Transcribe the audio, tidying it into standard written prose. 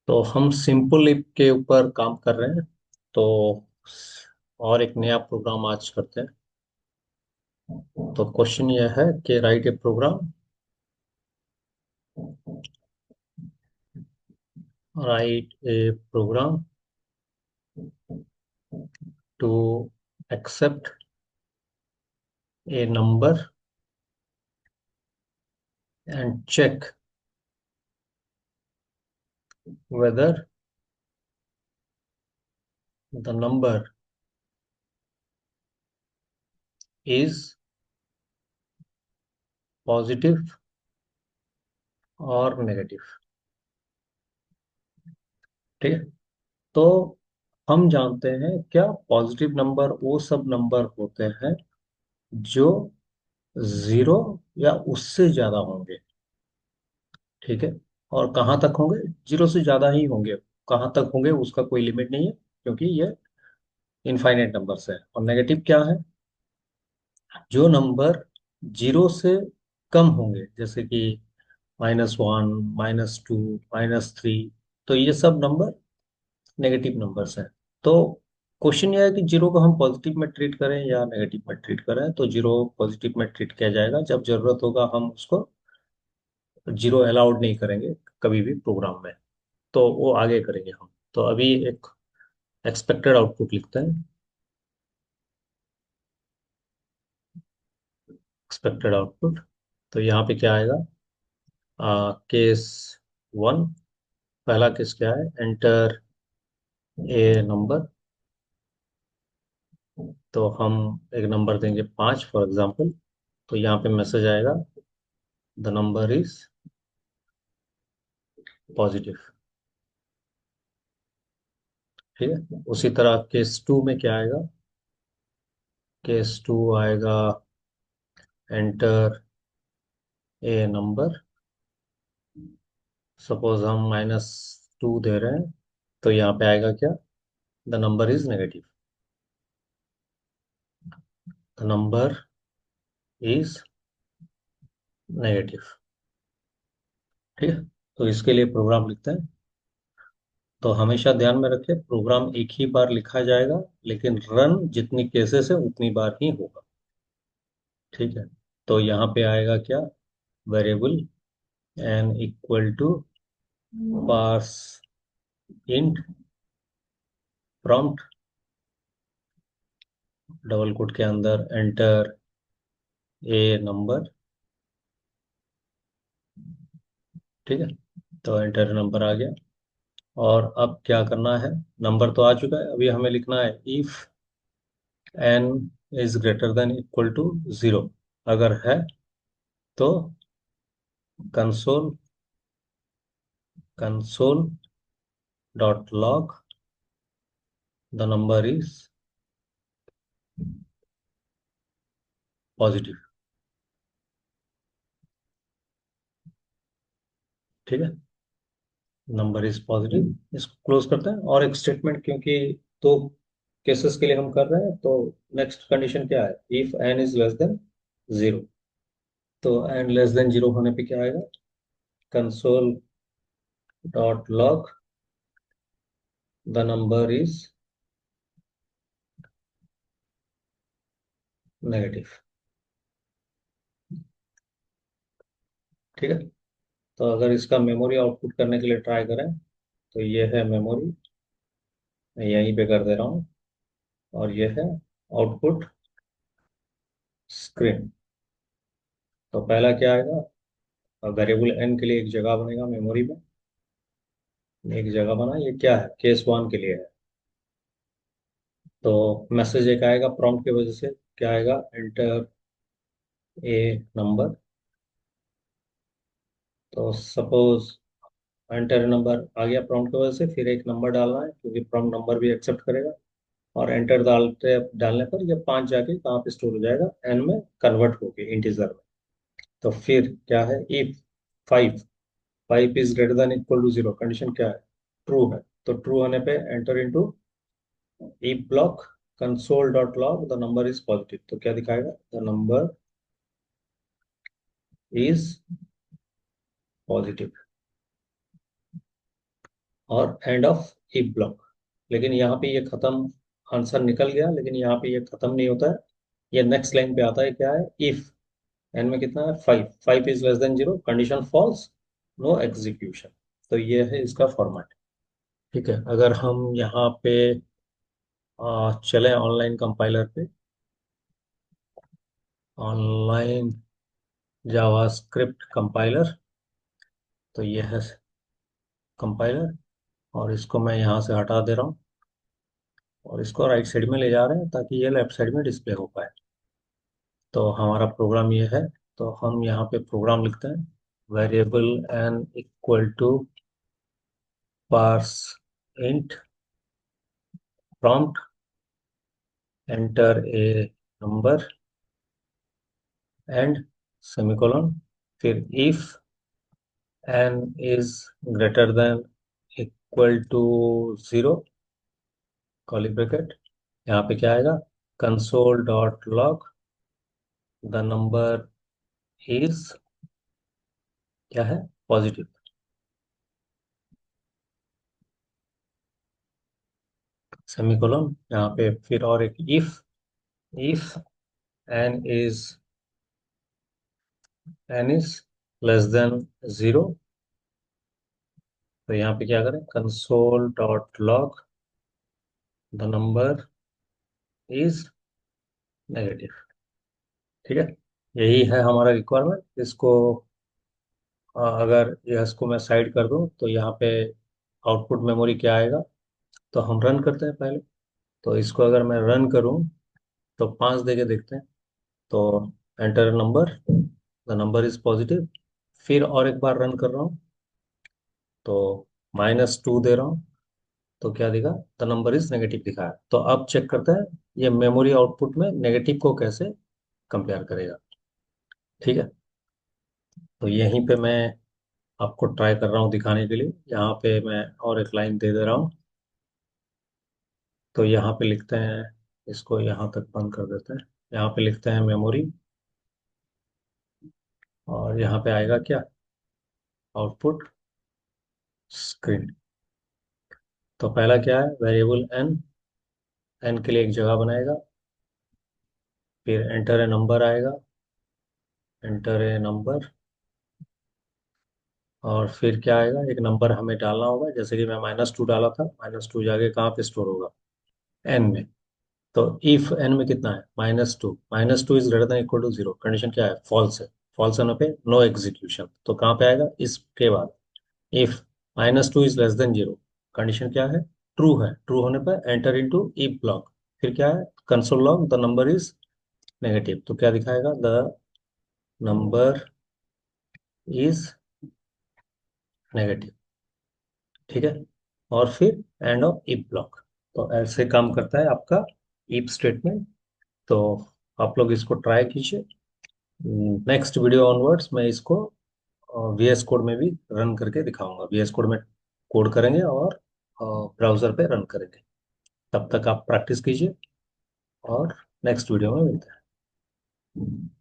तो हम simple if के ऊपर काम कर रहे हैं। तो और एक नया प्रोग्राम आज करते हैं। तो क्वेश्चन यह है कि write a program, write a program to accept a number and check whether the number is positive और नेगेटिव। ठीक है। तो हम जानते हैं क्या पॉजिटिव नंबर वो सब नंबर होते हैं जो जीरो या उससे ज्यादा होंगे। ठीक है। और कहाँ तक होंगे? जीरो से ज्यादा ही होंगे। कहाँ तक होंगे उसका कोई लिमिट नहीं है, क्योंकि ये इनफाइनाइट नंबर्स है। और नेगेटिव क्या है? जो नंबर जीरो से कम होंगे, जैसे कि -1, -2, -3। तो ये सब नंबर नेगेटिव नंबर्स हैं। तो क्वेश्चन ये है कि जीरो को हम पॉजिटिव में ट्रीट करें या नेगेटिव में ट्रीट करें। तो जीरो पॉजिटिव में ट्रीट किया जाएगा, जब जरूरत होगा हम उसको जीरो अलाउड नहीं करेंगे कभी भी प्रोग्राम में। तो वो आगे करेंगे हम। तो अभी एक एक्सपेक्टेड आउटपुट लिखते हैं। Expected output. तो यहाँ पे क्या आएगा? Case one. पहला केस क्या है? Enter a number. तो हम एक नंबर देंगे 5 फॉर एग्जांपल। तो यहाँ पे मैसेज आएगा द नंबर इज पॉजिटिव। ठीक है। उसी तरह केस टू में क्या आएगा? केस टू आएगा एंटर ए नंबर। सपोज हम -2 दे रहे हैं। तो यहाँ पे आएगा क्या? The number is negative. The number is negative. ठीक है। तो इसके लिए प्रोग्राम लिखते हैं। तो हमेशा ध्यान में रखें, प्रोग्राम एक ही बार लिखा जाएगा, लेकिन रन जितनी केसेस है उतनी बार ही होगा। ठीक है। तो यहाँ पे आएगा क्या? Variable n equal to parse int prompt double quote के अंदर एंटर ए नंबर। ठीक है। तो एंटर नंबर आ गया। और अब क्या करना है? नंबर तो आ चुका है, अभी हमें लिखना है if n is greater than equal to 0। अगर है तो console console dot log the number is positive. ठीक है। नंबर इज पॉजिटिव, इसको क्लोज करते हैं। और एक स्टेटमेंट, क्योंकि दो केसेस के लिए हम कर रहे हैं, तो नेक्स्ट कंडीशन क्या है? If n is less than 0। तो एन लेस देन 0 होने पे क्या आएगा? Console dot log the number is negative. ठीक है। तो अगर इसका मेमोरी आउटपुट करने के लिए ट्राई करें, तो ये है मेमोरी, मैं यहीं पे कर दे रहा हूँ। और ये है आउटपुट स्क्रीन। तो पहला क्या आएगा? वेरिएबल एन के लिए एक जगह बनेगा मेमोरी में। एक जगह बना, ये क्या है? केस वन के लिए है। तो मैसेज एक आएगा प्रॉम्प्ट की वजह से। क्या आएगा? Enter a number. तो सपोज एंटर नंबर आ गया प्रॉम्प्ट की वजह से, फिर एक नंबर डालना है, क्योंकि प्रॉम्प्ट नंबर भी एक्सेप्ट करेगा। और एंटर डालने पर ये 5 जाके कहाँ पे स्टोर हो जाएगा? एन में कन्वर्ट होके इंटीजर में। तो फिर क्या है? If 5 5 is greater than equal to 0, condition क्या है? ट्रू है। तो ट्रू होने पे enter into if block console dot log the number is positive. तो क्या दिखाएगा? The number is positive. और एंड ऑफ इफ ब्लॉक। लेकिन यहाँ पे ये खत्म, आंसर निकल गया, लेकिन यहाँ पे ये खत्म नहीं होता है। ये नेक्स्ट लाइन पे आता है, क्या है, इफ एन में कितना है, 5, 5 is less than 0, condition false, no execution. तो ये है इसका फॉर्मेट। ठीक है, अगर हम यहाँ पे चले ऑनलाइन कंपाइलर पे, ऑनलाइन जावास्क्रिप्ट कंपाइलर, तो ये है कंपाइलर। और इसको मैं यहाँ से हटा दे रहा हूँ और इसको राइट साइड में ले जा रहे हैं ताकि ये लेफ्ट साइड में डिस्प्ले हो पाए। तो हमारा प्रोग्राम ये है। तो हम यहाँ पे प्रोग्राम लिखते हैं, variable n equal to parse int prompt enter a number and semicolon, फिर if n is greater than equal to 0, curly bracket. यहाँ पे क्या आएगा, console dot log the number is, क्या है, पॉजिटिव, सेमीकोलन। यहाँ पे फिर और एक if, if n is, n is less than 0, तो यहाँ पे क्या करें, console dot log the number is negative. ठीक है, यही है हमारा रिक्वायरमेंट। इसको अगर इसको मैं साइड कर दूं तो यहाँ पे आउटपुट मेमोरी क्या आएगा, तो हम रन करते हैं पहले। तो इसको अगर मैं रन करूं तो 5 दे के देखते हैं। तो enter number, the number is positive. फिर और एक बार रन कर रहा हूँ तो -2 दे रहा हूँ, तो क्या दिखा, द नंबर इज नेगेटिव दिखा है। तो अब चेक करते हैं ये मेमोरी आउटपुट में नेगेटिव को कैसे कंपेयर करेगा। ठीक है, तो यहीं पे मैं आपको ट्राई कर रहा हूँ दिखाने के लिए। यहाँ पे मैं और एक लाइन दे दे रहा हूँ। तो यहाँ पे लिखते हैं, इसको यहाँ तक बंद कर देते हैं। यहाँ पे लिखते हैं मेमोरी, और यहाँ पे आएगा क्या, आउटपुट स्क्रीन। तो पहला क्या है, वेरिएबल एन, एन के लिए एक जगह बनाएगा, फिर एंटर ए नंबर आएगा, एंटर ए नंबर, और फिर क्या आएगा, एक नंबर हमें डालना होगा। जैसे कि मैं -2 डाला था, -2 जाके कहाँ पे स्टोर होगा, एन में। तो इफ एन में कितना है, -2, -2 is greater than equal to 0, condition क्या है, फॉल्स है। फॉल्स होने पे नो एग्जीक्यूशन। तो कहाँ पे आएगा, इसके बाद if -2 is less than 0, condition क्या है, ट्रू है। ट्रू होने पर एंटर इनटू इफ ब्लॉक, फिर क्या है, console log the number is negative. तो क्या दिखाएगा, द नंबर इज नेगेटिव। ठीक है, और फिर एंड ऑफ इफ ब्लॉक। तो ऐसे काम करता है आपका इफ स्टेटमेंट। तो आप लोग इसको ट्राई कीजिए। नेक्स्ट वीडियो ऑनवर्ड्स मैं इसको VS कोड में भी रन करके दिखाऊंगा। VS कोड में कोड करेंगे और ब्राउजर पे रन करेंगे। तब तक आप प्रैक्टिस कीजिए और नेक्स्ट वीडियो में मिलते हैं।